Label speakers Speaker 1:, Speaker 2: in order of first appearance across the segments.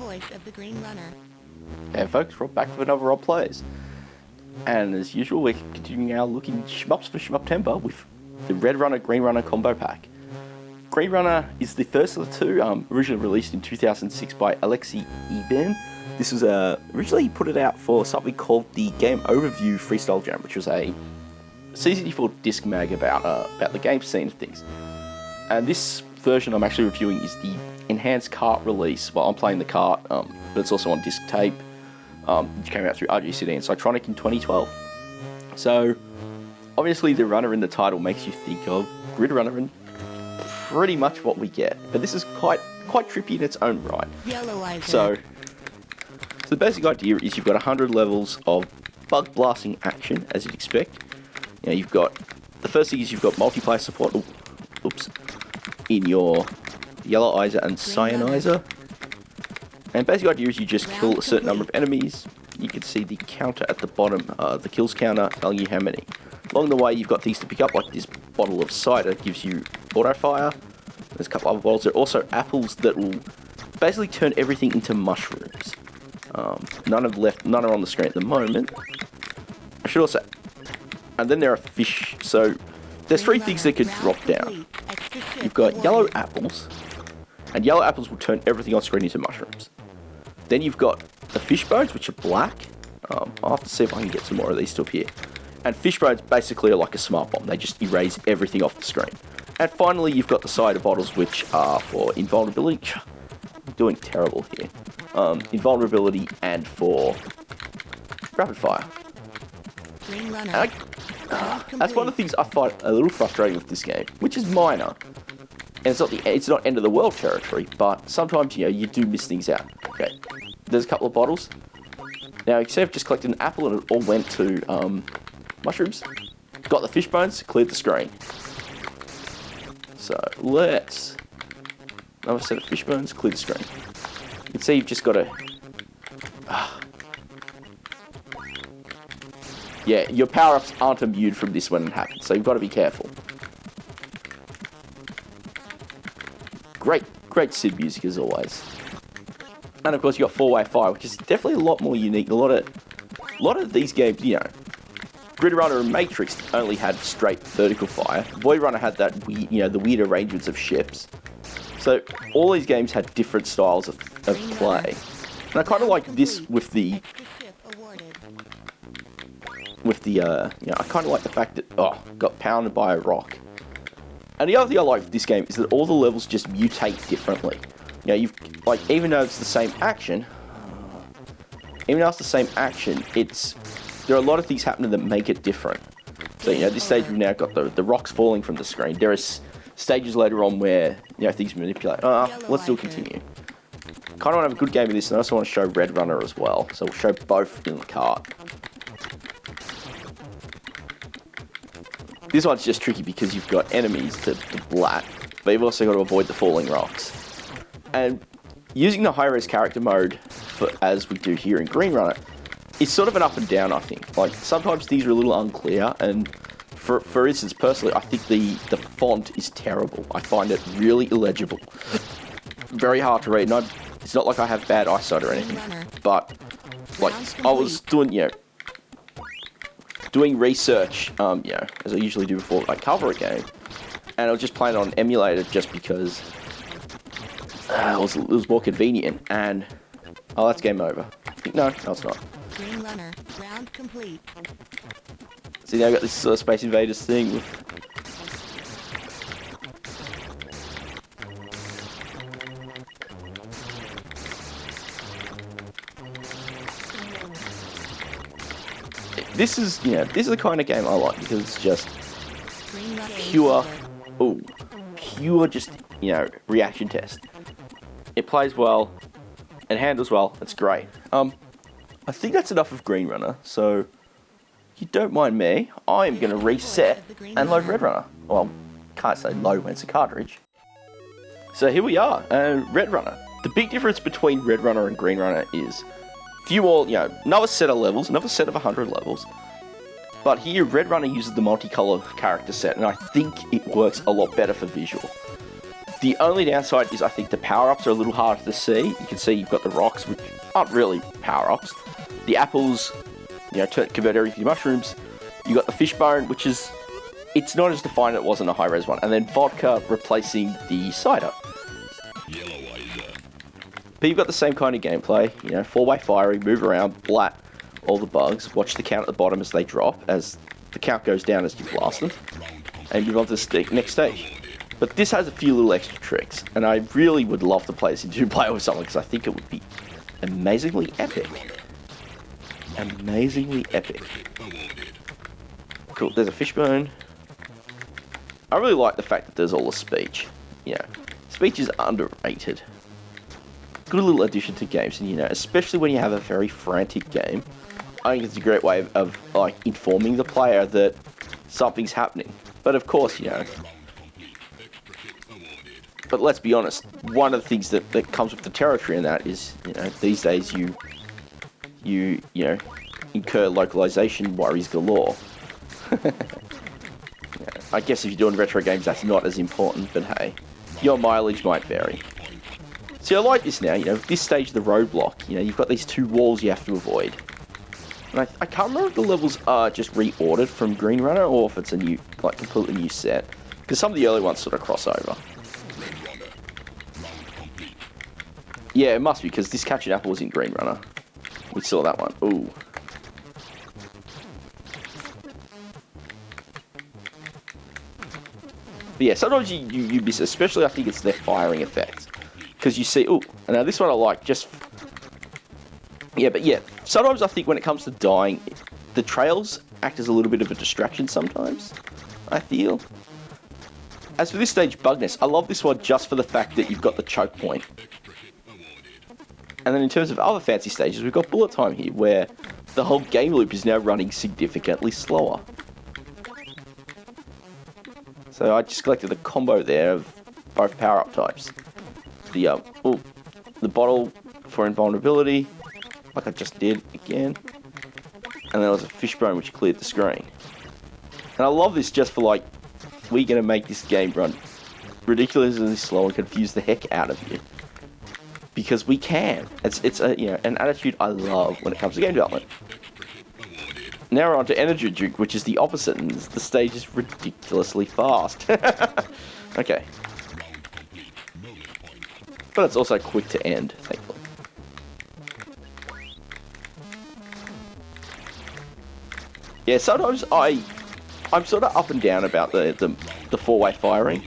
Speaker 1: voice of the Greenrunner.
Speaker 2: And folks, we're back with another Rob Plays. And as usual, we're continuing our looking shmups for Shmuptember with the Redrunner Greenrunner combo pack. Greenrunner is the first of the two, originally released in 2006 by Aleksi Eeben. This was originally he put it out for something called the Game Overview Freestyle Jam, which was a C64 disc mag about the game scene and things. And this version I'm actually reviewing is the enhanced cart release. Well, I'm playing the cart, but it's also on disc tape, which came out through RGCD and Psytronik in 2012. So, obviously the runner in the title makes you think of Redrunner and pretty much what we get. But this is quite trippy in its own right. So the basic idea is you've got 100 levels of bug blasting action, as you'd expect. You know, you've got, the first thing is you've got multiplayer support, in your Yellowizer and Cyanizer. And basic idea is you just kill a certain number of enemies. You can see the counter at the bottom, the kills counter, telling you how many. Along the way, you've got things to pick up, like this bottle of cider gives you auto fire. There's a couple other bottles. There are also apples that will basically turn everything into mushrooms. None are on the screen at the moment. I should also, and then there are fish. So there's three things that could drop down. You've got yellow apples, and yellow apples will turn everything on screen into mushrooms. Then you've got the fish bones, which are black. I'll have to see if I can get some more of these to appear. And fish bones basically are like a smart bomb. They just erase everything off the screen. And finally, you've got the cider bottles, which are for invulnerability. I'm doing terrible here. Invulnerability and for rapid fire. That's one of the things I find a little frustrating with this game, which is minor. And it's not end of the world territory, but sometimes you do miss things out. Okay, there's a couple of bottles. Now instead of just collecting an apple and it all went to mushrooms, got the fish bones, cleared the screen. So let's another set of fish bones, clear the screen. You can see you've just got to. Yeah, your power-ups aren't immune from this when it happens, so you've got to be careful. Great SID music as always. And of course you got four-way fire, which is definitely a lot more unique. A lot of these games, Redrunner and Matrix only had straight vertical fire. Void Runner had that the weird arrangements of ships. So all these games had different styles of play. And I kind of like this with the I kind of like the fact that, got pounded by a rock. And the other thing I like with this game is that all the levels just mutate differently. Even though it's the same action, there are a lot of things happening that make it different. So, this stage we've now got the rocks falling from the screen. There are stages later on where, things manipulate. Let's still continue. Kind of want to have a good game of this, and I also want to show Redrunner as well. So we'll show both in the cart. This one's just tricky because you've got enemies to blat, but you've also got to avoid the falling rocks. And using the high-res character mode, as we do here in Greenrunner, it's sort of an up and down, I think. Like, sometimes these are a little unclear, and for instance, personally, I think the font is terrible. I find it really illegible. Very hard to read, and it's not like I have bad eyesight or anything, but, I was doing, doing research, as I usually do before I cover a game, and I was just playing on an emulator just because it was more convenient, and, that's game over. No, it's not.
Speaker 1: Greenrunner, round complete.
Speaker 2: See, now I got this Space Invaders thing with... This is the kind of game I like because it's just pure just, reaction test. It plays well, it handles well, it's great. I think that's enough of Greenrunner, so if you don't mind me, I'm going to reset and load Redrunner. Well, can't say load when it's a cartridge. So here we are, Redrunner. The big difference between Redrunner and Greenrunner is another set of levels, another set of 100 levels. But here, Redrunner uses the multicolor character set, and I think it works a lot better for visual. The only downside is I think the power-ups are a little harder to see. You can see you've got the rocks, which aren't really power-ups. The apples, convert everything to mushrooms. You got the fishbone, which is, it's not as defined, it wasn't a high-res one. And then vodka replacing the cider. But you've got the same kind of gameplay, 4-way firing, move around, blat all the bugs, watch the count at the bottom as they drop, as the count goes down as you blast them, and move on to the next stage. But this has a few little extra tricks, and I really would love to play this in 2-player with someone, because I think it would be amazingly epic. Amazingly epic. Cool, there's a fishbone. I really like the fact that there's all the speech. Speech is underrated. Good little addition to games, and especially when you have a very frantic game, I think it's a great way of like informing the player that something's happening. But of course, but let's be honest, one of the things that comes with the territory in that is, these days you incur localization worries galore. I guess if you're doing retro games, that's not as important, but hey, your mileage might vary. See, I like this now, this stage of the roadblock, you've got these 2 walls you have to avoid. And I can't remember if the levels are just reordered from Greenrunner, or if it's a new, completely new set. Because some of the early ones sort of cross over. Yeah, it must be, because this Catching Apple was in Greenrunner. We saw that one. Ooh. But yeah, sometimes you miss, especially I think it's their firing effects. Because you see, ooh, now this one I like, just... Yeah, but yeah, sometimes I think when it comes to dying, the trails act as a little bit of a distraction sometimes, I feel. As for this stage, Bugness, I love this one just for the fact that you've got the choke point. And then in terms of other fancy stages, we've got Bullet Time here, where the whole game loop is now running significantly slower. So I just collected the combo there of both power-up types. The bottle for invulnerability, like I just did again. And then there was a fishbone which cleared the screen. And I love this just for we're going to make this game run ridiculously slow and confuse the heck out of you. Because we can. It's an attitude I love when it comes to game development. Now we're on to Energy Drink, which is the opposite, and the stage is ridiculously fast. Okay. But it's also quick to end, thankfully. Yeah, sometimes I'm sort of up and down about the 4-way firing.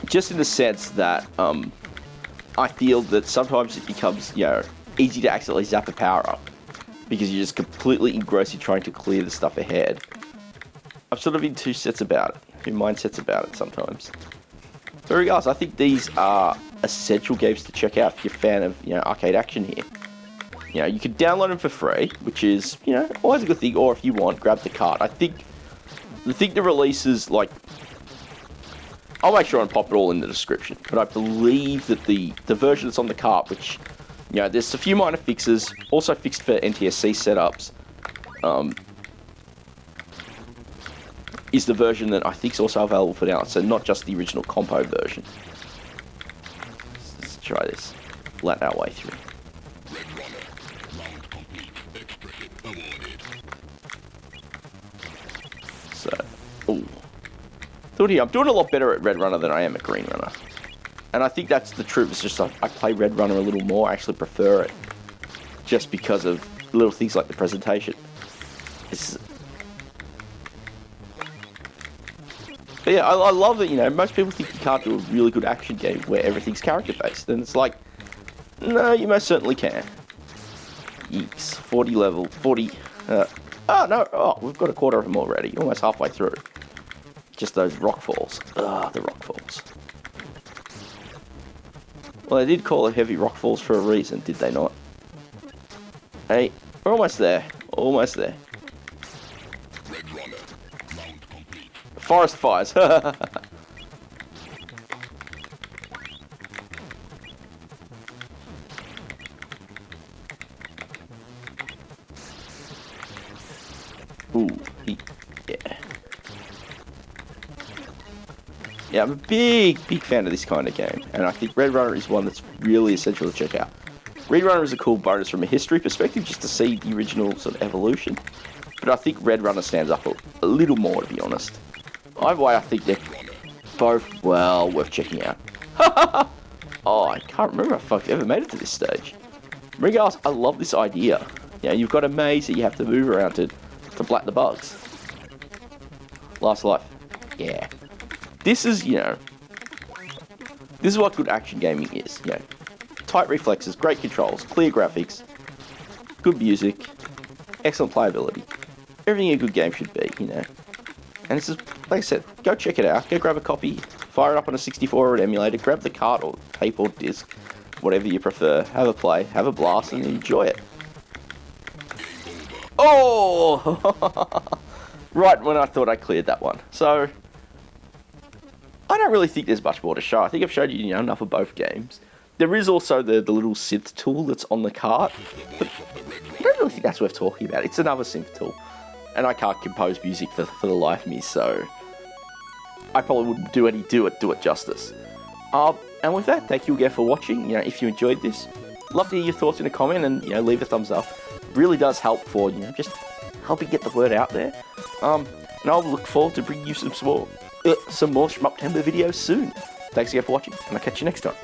Speaker 2: Just in the sense that I feel that sometimes it becomes, easy to accidentally zap a power up. Because you're just completely engrossed in trying to clear the stuff ahead. I'm sort of in two mindsets about it sometimes. But regardless, I think these are essential games to check out if you're a fan of, arcade action here. You can download them for free, which is, always a good thing, or if you want, grab the cart. I think the releases, I'll make sure and pop it all in the description, but I believe that the version that's on the cart, which, there's a few minor fixes, also fixed for NTSC setups, is the version that I think is also available for now, so not just the original compo version. Let's try this. Let our way through. So, ooh. I'm doing a lot better at Redrunner than I am at Greenrunner. And I think that's the truth. It's just I play Redrunner a little more. I actually prefer it. Just because of little things like the presentation. But yeah, I love that, most people think you can't do a really good action game where everything's character-based. And it's like, no, you most certainly can. Yeeks. 40 level. 40... we've got a quarter of them already. Almost halfway through. Just those rock falls. The rock falls. Well, they did call it heavy rock falls for a reason, did they not? Hey, we're almost there. Almost there. Forest fires. Ooh, yeah. Yeah, I'm a big fan of this kind of game, and I think Redrunner is one that's really essential to check out. Redrunner is a cool bonus from a history perspective, just to see the original sort of evolution, but I think Redrunner stands up a little more, to be honest. Either way, I think they're both, well, worth checking out. Oh, I can't remember if I've ever made it to this stage. Regardless, I love this idea. You know, you've got a maze that you have to move around to blat the bugs. Last life. Yeah. This is, you know, this is what good action gaming is, you know. Tight reflexes, great controls, clear graphics, good music, excellent playability. Everything a good game should be, you know. And this is, like I said, go check it out, go grab a copy, fire it up on a 64 or an emulator, grab the cart or tape or disc, whatever you prefer, have a play, have a blast, and enjoy it. Oh! Right when I thought I cleared that one. So, I don't really think there's much more to show. I think I've showed you, enough of both games. There is also the little synth tool that's on the cart, but I don't really think that's worth talking about. It's another synth tool, and I can't compose music for the life of me, so I probably wouldn't do it justice. And with that, thank you again for watching. If you enjoyed this, love to hear your thoughts in a comment, and leave a thumbs up. It really does help for just helping get the word out there. And I'll look forward to bringing you some more Shmup Tempo videos soon. Thanks again for watching, and I'll catch you next time.